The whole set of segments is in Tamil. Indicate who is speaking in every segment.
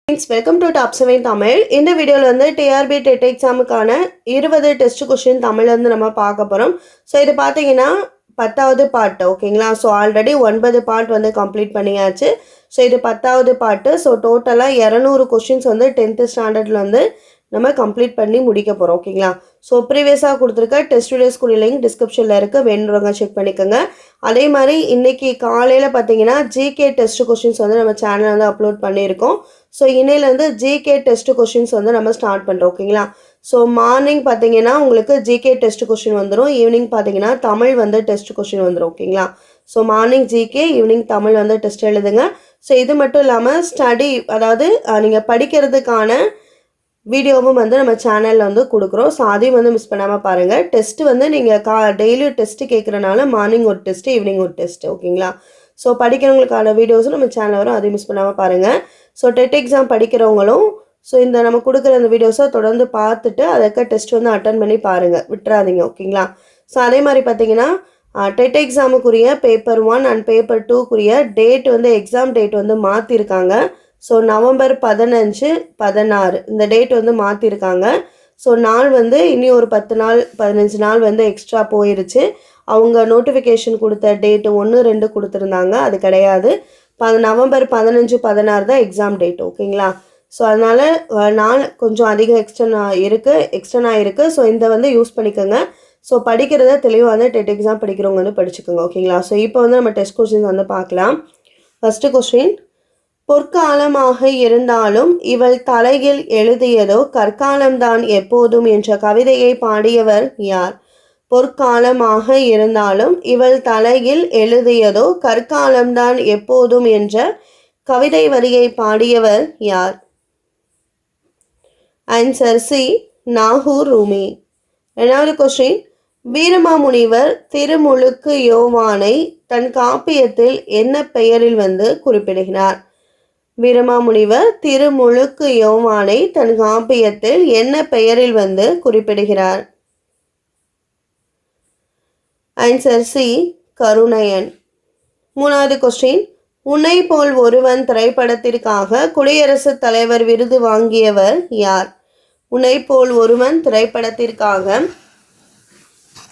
Speaker 1: Welcome to top 7 Tamil. இந்த வீடியோவில் வந்து டிஆர்பி டெட் எக்ஸாமுக்கான 20 டெஸ்ட் கொஸ்டின் தமிழ்ல இருந்து நம்ம பார்க்க போகிறோம். ஸோ இது பார்த்தீங்கன்னா 10வது பார்ட் ஓகேங்களா. ஸோ ஆல்ரெடி 9 பார்ட் வந்து கம்ப்ளீட் பண்ணியாச்சு. ஸோ இது 10வது பார்ட்டு. ஸோ டோட்டலாக 200 கொஸ்டின்ஸ் வந்து 10th ஸ்டாண்டர்டில் வந்து நம்ம கம்ப்ளீட் பண்ணி முடிக்க போகிறோம் ஓகேங்களா. ஸோ ப்ரீவியஸாக கொடுத்துருக்க டெஸ்ட் வீடியோஸ்குரிய லிங்க் டிஸ்கிரிப்ஷனில் இருக்குது, வேணுறவங்க செக் பண்ணிக்கோங்க. அதே மாதிரி இன்றைக்கி காலையில் பார்த்தீங்கன்னா ஜிகே டெஸ்ட் கொஸ்டின்ஸ் வந்து நம்ம சேனலில் வந்து அப்லோட் பண்ணியிருக்கோம். ஸோ இன்னையிலேருந்து ஜிகே டெஸ்ட் கொஸ்டின்ஸ் வந்து நம்ம ஸ்டார்ட் பண்ணுறோம் ஓகேங்களா. ஸோ மார்னிங் பார்த்தீங்கன்னா உங்களுக்கு ஜிகே டெஸ்ட் கொஸ்டின் வந்துடும், ஈவினிங் பார்த்தீங்கன்னா தமிழ் வந்து டெஸ்ட் கொஸ்டின் வந்துடும் ஓகேங்களா. So morning GK, evening Tamil வந்து டெஸ்ட் எழுதுங்க. ஸோ இது மட்டும் இல்லாமல் ஸ்டடி, அதாவது நீங்கள் படிக்கிறதுக்கான வீடியோவும் வந்து நம்ம சேனலில் வந்து கொடுக்குறோம். ஸோ அதையும் வந்து மிஸ் பண்ணாமல் பாருங்கள். டெஸ்ட்டு வந்து நீங்கள் டெய்லியும் டெஸ்ட்டு கேட்குறனால மார்னிங் ஒரு டெஸ்ட்டு, ஈவினிங் ஒரு டெஸ்ட்டு ஓகேங்களா. ஸோ படிக்கிறவங்களுக்கான வீடியோஸும் நம்ம சேனலில் வரும், அதையும் மிஸ் பண்ணாமல் பாருங்கள். ஸோ டெட் எக்ஸாம் படிக்கிறவங்களும் ஸோ இந்த நம்ம கொடுக்குற அந்த வீடியோஸை தொடர்ந்து பார்த்துட்டு அதுக்கு டெஸ்ட் வந்து அட்டன் பண்ணி பாருங்கள், விட்டுறாதீங்க ஓகேங்களா. ஸோ அதே மாதிரி பார்த்தீங்கன்னா டெட் எக்ஸாமுக்குரிய பேப்பர் 1 அண்ட் பேப்பர் 2க்குரிய டேட் வந்து எக்ஸாம் டேட் வந்து மாற்றிருக்காங்க. ஸோ நவம்பர் 15, 16 இந்த டேட் வந்து மாற்றிருக்காங்க. ஸோ நாள் வந்து இனி ஒரு 10 நாள் 15 நாள் வந்து எக்ஸ்ட்ரா போயிருச்சு. அவங்க நோட்டிஃபிகேஷன் கொடுத்த டேட்டு 1, 2 கொடுத்துருந்தாங்க, அது கிடையாது. நவம்பர் 15, 16 தான் எக்ஸாம் டேட் ஓகேங்களா. ஸோ அதனால் நாள் கொஞ்சம் அதிகம் எக்ஸ்டர்ன் ஆகிருக்கு. ஸோ இந்த வந்து யூஸ் பண்ணிக்கோங்க. ஸோ படிக்கிறத தெளிவாக வந்து டெட் எக்ஸாம் படிக்கிறவங்க வந்து படிச்சுக்கோங்க ஓகேங்களா. ஸோ இப்போ வந்து நம்ம டெஸ்ட் கொஸ்டின்ஸ் வந்து பார்க்கலாம். ஃபஸ்ட்டு கொஸ்டின், பொற்காலமாக இருந்தாலும் இவள் தலையில் எழுதியதோ கற்காலம்தான் எப்போதும் என்ற கவிதையை பாடியவர் யார்? பொற்காலமாக இருந்தாலும் இவள் தலையில் எழுதியதோ கற்காலம்தான் எப்போதும் என்ற கவிதை வரியை பாடியவர் யார்? Answer C, Nagore Rumi. இரண்டாவது கொஸ்டின், வீரமாமுனிவர் திருமுழுக்கு யோவானை தன் காப்பியத்தில் என்ன பெயரில் வந்து குறிப்பிடுகிறார்? வீரமாமுனிவர் திருமுழுக்கு யோவானை தன் காப்பியத்தில் என்ன பெயரில் வந்து குறிப்பிடுகிறார்? ஆன்சர் சி, கருணையன். மூணாவது கொஸ்டின், உன்னை போல் ஒருவன் திரைப்படத்திற்காக குடியரசுத் தலைவர் விருது வாங்கியவர் யார்? உன்னை போல் ஒருவன் திரைப்படத்திற்காக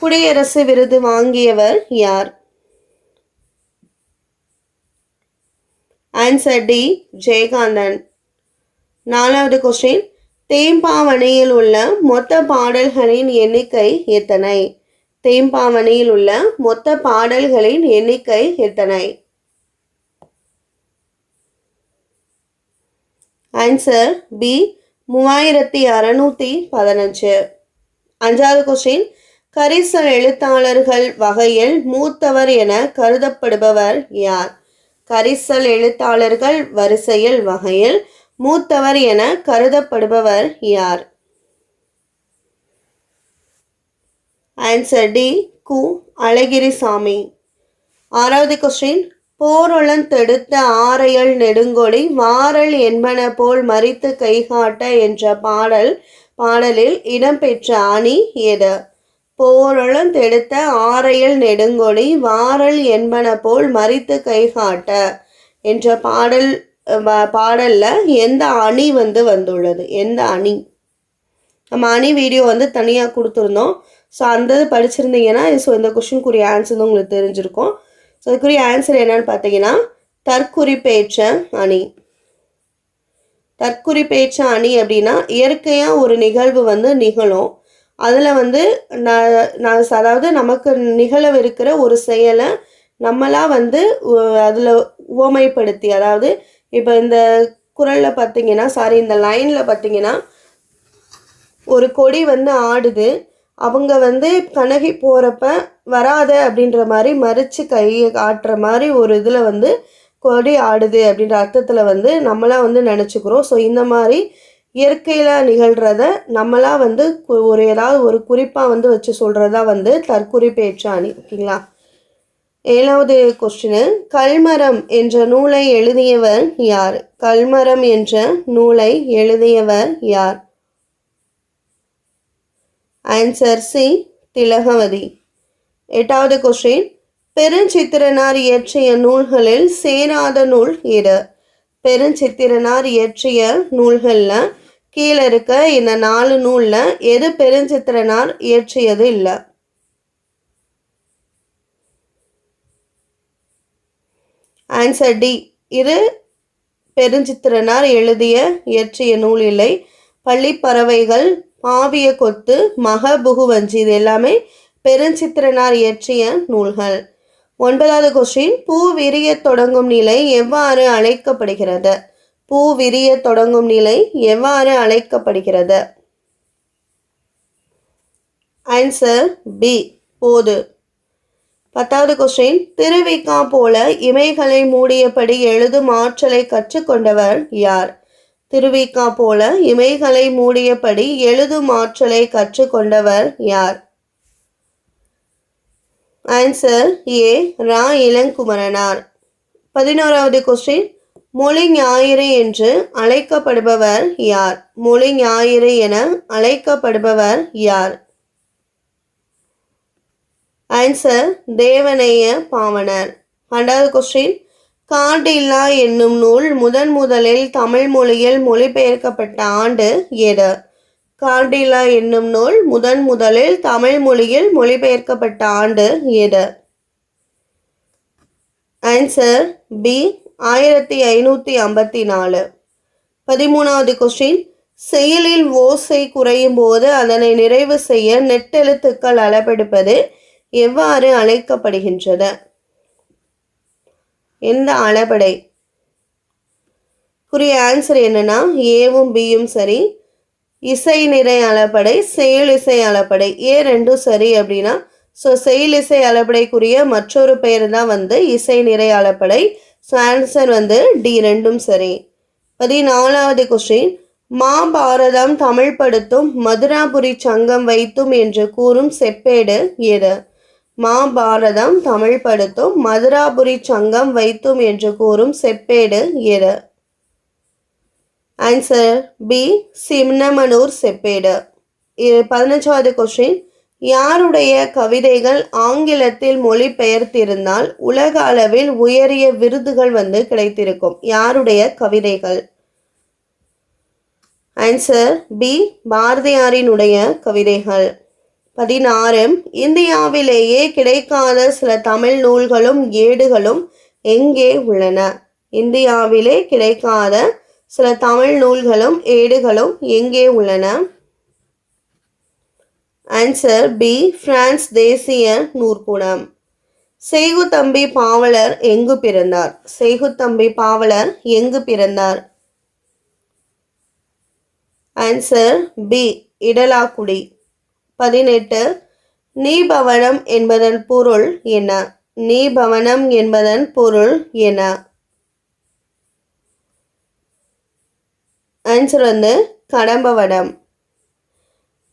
Speaker 1: குடியரசு விருது வாங்கியவர் யார்? Answer D, Jayakanthan. நாலாவது கொஸ்டின், தேம்பாவணியில் உள்ள மொத்த பாடல்களின் எண்ணிக்கை எத்தனை? தேம்பாவணியில் உள்ள மொத்த பாடல்களின் எண்ணிக்கை எத்தனை? Answer B, 3615. அஞ்சாவது கொஸ்டின், கரிசல் எழுத்தாளர்கள் வகையில் மூத்தவர் என கருதப்படுபவர் யார்? கரிசல் எழுத்தாளர்கள் வரிசையில் வகையில் மூத்தவர் என கருதப்படுபவர் யார்? ஆன்சர் டி, கு. அழகிரிசாமி. ஆறாவது கொஸ்டின், போரொளன் தெடுத்த ஆரையல் நெடுங்கொடி வாரல் என்பன போல் மறித்து கைகாட்ட என்ற பாடலில் இடம்பெற்ற அணி எது? போரொளன் தெடுத்த ஆரையல் நெடுங்கொடி வாரல் என்பன போல் மறித்து கைகாட்ட என்ற பாடல்ல எந்த அணி வந்து வந்துள்ளது? எந்த அணி? நம்ம அணி வீடியோ வந்து தனியாக கொடுத்துருந்தோம். ஸோ அந்த படிச்சிருந்தீங்கன்னா ஸோ இந்த கொஸ்டினுக்குரிய ஆன்சர் வந்து உங்களுக்கு தெரிஞ்சிருக்கும். ஸோ அதுக்குரிய ஆன்சர் என்னன்னு பார்த்தீங்கன்னா தற்குறிப்பேற்ற அணி. தற்குறிப்பேற்ற அணி அப்படின்னா இயற்கையாக ஒரு நிகழ்வு வந்து நிகழும், அதில் வந்து அதாவது நமக்கு நிகழவிருக்கிற ஒரு செயலை நம்மளாக வந்து அதில் உவமைப்படுத்தி, அதாவது இப்போ இந்த குறளில் பார்த்தீங்கன்னா இந்த லைனில் பார்த்தீங்கன்னா ஒரு கொடி வந்து ஆடுது, அவங்க வந்து கண்ணகி போகிறப்ப வராத அப்படின்ற மாதிரி மறித்து கையை காட்டுற மாதிரி ஒரு இதில் வந்து கொடி ஆடுது அப்படின்ற அர்த்தத்தில் வந்து நம்மளாம் வந்து நினச்சிக்கிறோம். ஸோ இந்த மாதிரி இயற்கையில் நிகழ்கிறத நம்மளாம் வந்து ஏதாவது ஒரு குறிப்பாக வந்து வச்சு சொல்கிறதா வந்து தற்குறிப்பேற்ற அணி ஓகேங்களா. ஏழாவது கொஸ்டின், கல்மரம் என்ற நூலை எழுதியவர் யார்? கல்மரம் என்ற நூலை எழுதியவர் யார்? Answer C, Thilagavathi. எட்டாவது கொஸ்டின், பெருஞ்சித்திரனார் இயற்றிய நூல்களில் சேராத நூல் எது? பெருஞ்சித்திரனார் இயற்றிய நூல்களில் கீழே இருக்க இந்த 4 நூலில் எது பெருஞ்சித்திரனார் இயற்றியது இல்லை? Answer D. இது பெருஞ்சித்திரனார் இயற்றிய நூல் இல்லை. பள்ளிப்பறவைகள், பாவிய கொத்து, மகபுகுவஞ்சி இது எல்லாமே பெருஞ்சித்திரனார் இயற்றிய நூல்கள். 9வது கொஸ்டின், பூ விரிய தொடங்கும் நிலை எவ்வாறு அழைக்கப்படுகிறது? பூ விரிய தொடங்கும் நிலை எவ்வாறு அழைக்கப்படுகிறது? ஆன்சர் பி, போது. 10வது கொஸ்டின், திருவிக்கா போல இமைகளை மூடியபடி எழுதும் ஆற்றலை கற்றுக்கொண்டவர் யார்? திருவிக்கா போல இமைகளை மூடியபடி எழுதும் ஆற்றலை கற்றுக்கொண்டவர் யார்? Answer A, Ra Ilangumaranar. 11வது கொஸ்டின், மொழி ஞாயிறு என்று அழைக்கப்படுபவர் யார்? மொழி ஞாயிறு என அழைக்கப்படுபவர் யார்? ஆன்சர் தேவனைய பாவனர். 12வது கொஸ்டின், காண்டில்லா என்னும் நூல் முதலில் தமிழ் மொழியில் மொழிபெயர்க்கப்பட்ட ஆண்டு எது? காண்டில்லா என்னும் நூல் முதலில் தமிழ் மொழியில் மொழிபெயர்க்கப்பட்ட ஆண்டு எது? Answer B, 1554. 13வது கொஸ்டின், செயலில் ஓசை குறையும் போது அதனை நிறைவு செய்ய நெட்டெழுத்துக்கள் அளபெடுப்பது எவ்வாறு அழைக்கப்படுகின்றது? எந்த அளபடை? குறிய ஆன்சர் என்னன்னா ஏவும் பியும் சரி. இசை நிறை அளபடை, செயல் இசை அளபடை, ஏ ரெண்டும் சரி அப்படின்னா ஸோ செயல் இசை அளபடைக்குரிய மற்றொரு பெயர் தான் இசை நிறை அளபடை. ஸோ ஆன்சர் டி, ரெண்டும் சரி. 14வது கொஸ்டின், மாபாரதம் தமிழ் படுத்தும் மதுராபுரி சங்கம் வைத்தும் என்று கூறும் செப்பேடு எது? மாபாரதம் தமிழ் படுத்தும் மதுராபுரி சங்கம் வைத்தும் என்று கூறும் செப்பேடு எது? ஆன்சர் பி, சின்னமனூர் செப்பேடு. 15வது கொஸ்டின், யாருடைய கவிதைகள் ஆங்கிலத்தில் மொழிபெயர்த்திருந்தால் உலக அளவில் உயரிய விருதுகள் கிடைத்திருக்கும்? யாருடைய கவிதைகள்? ஆன்சர் பி, பாரதியாரினுடைய கவிதைகள். 16, இந்தியாவிலேயே கிடைக்காத சில தமிழ் நூல்களும் ஏடுகளும் எங்கே உள்ளன? இந்தியாவிலே கிடைக்காத சில தமிழ் நூல்களும் ஏடுகளும் எங்கே உள்ளன? ஆன்சர் பி, பிரான்ஸ் தேசிய நூற்புணம். செய்குத்தம்பி பாவலர் எங்கு பிறந்தார்? செய்குத்தம்பி பாவலர் எங்கு பிறந்தார்? Answer B, Idalakudi. 18, நீபவனம் என்பதன் பொருள் என்ன? நீபவனம் என்பதன் பொருள் என்ன? ஆன்சர் கடம்பவனம்.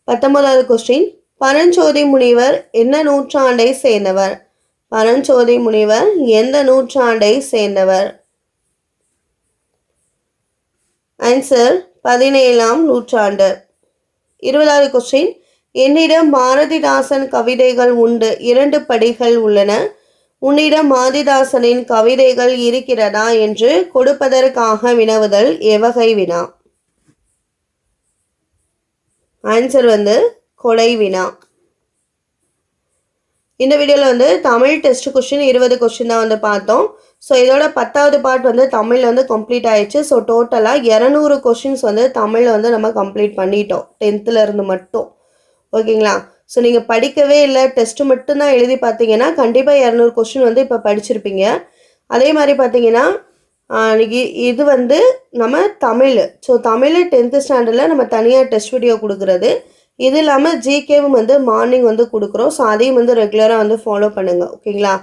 Speaker 1: 19வது கொஸ்டின், பரஞ்சோதி முனிவர் என்ன நூற்றாண்டை சேர்ந்தவர்? பரஞ்சோதி முனிவர் எந்த நூற்றாண்டை சேர்ந்தவர்? ஆன்சர் 17ஆம் நூற்றாண்டு. 20வது கொஸ்டின், என்னிடம் பாரதிதாசன் கவிதைகள் உண்டு, 2 படிகள் உள்ளன. உன்னிடம் மாதிதாசனின் கவிதைகள் இருக்கிறதா என்று கொடுப்பதற்காக வினவுதல் எவகை வினா? ஆன்சர் கொடை வினா. இந்த வீடியோவில் தமிழ் டெஸ்ட் கொஸ்டின் 20 கொஸ்டின் தான் பார்த்தோம். ஸோ இதோட 10வது பார்ட் தமிழ் கம்ப்ளீட் ஆயிடுச்சு. ஸோ டோட்டலாக 200 கொஸ்டின்ஸ் தமிழ் நம்ம கம்ப்ளீட் பண்ணிட்டோம் 10th இருந்து மட்டும். ஓகேங்களா? ஸோ நீங்கள் படிக்கவே இல்லை, டெஸ்ட்டு மட்டும்தான் எழுதி பார்த்தீங்கன்னா கண்டிப்பாக 200 கொஸ்டின் இப்போ படிச்சிருப்பீங்க. அதே மாதிரி பார்த்தீங்கன்னா இது நம்ம தமிழ். ஸோ தமிழ் 10th ஸ்டாண்டர்டில் நம்ம தனியாக டெஸ்ட் வீடியோ கொடுக்குறது. இது இல்லாமல் ஜிகேவும் மார்னிங் கொடுக்குறோம். ஸோ அதையும் ரெகுலராக ஃபாலோ பண்ணுங்கள். ஓகேங்களா?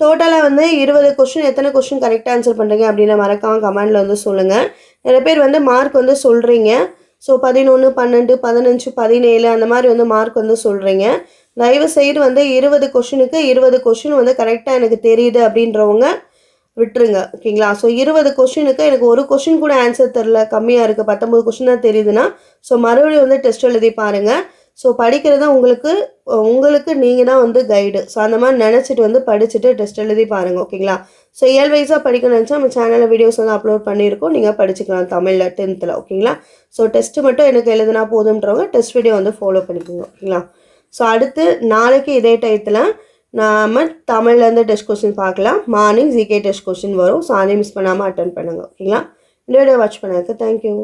Speaker 1: டோட்டலாக 20 கொஸ்டின் எத்தனை கொஸ்டின் கரெக்டாக ஆன்சர் பண்ணுறீங்க அப்படின்னு மறக்காமல் கமெண்டில் சொல்லுங்கள். நிறைய பேர் மார்க் சொல்கிறீங்க. ஸோ 11, 12, 15, 17 அந்த மாதிரி மார்க் சொல்கிறீங்க. தயவு செய்து 20 கொஸ்டினுக்கு 20 கொஸ்டின் கரெக்டாக எனக்கு தெரியுது அப்படின்றவங்க விட்டுருங்க. ஓகேங்களா? ஸோ 20 கொஸ்டினுக்கு எனக்கு ஒரு கொஸ்டின் கூட ஆன்சர் தெரில, கம்மியாக இருக்குது, 19 கொஸ்டின் தான் தெரியுதுன்னா ஸோ மறுபடியும் டெஸ்ட் எழுதி பாருங்கள். ஸோ படிக்கிறது உங்களுக்கு நீங்கள் தான் வந்து கைடு. ஸோ அந்த மாதிரி நினச்சிட்டு வந்து படிச்சுட்டு டெஸ்ட் எழுதி பாருங்கள். ஓகேங்களா? ஸோ இயல்வைஸாக படிக்க நினச்சா நம்ம சேனலில் வீடியோஸ் வந்து அப்லோட் பண்ணியிருக்கோம். நீங்கள் படிச்சுக்கலாம் தமிழில் 10th. ஓகேங்களா? ஸோ டெஸ்ட்டு மட்டும் எனக்கு எழுதுனா போதுன்றவங்க டெஸ்ட் வீடியோ வந்து ஃபாலோ பண்ணிக்கோங்க. ஓகேங்களா? ஸோ அடுத்து நாளைக்கு இதே டயத்தில் நாம் தமிழ்லேருந்து டெஸ்ட் கொஸ்டின் பார்க்கலாம். மார்னிங் ஜிகே டெஸ்ட் கொஸ்டின் வரும். ஸோ அதையும் மிஸ் பண்ணாமல் அட்டன் பண்ணுங்கள். ஓகேங்களா? இந்த வீடியோ வாட்ச் பண்ணதுக்கு தேங்க்யூ.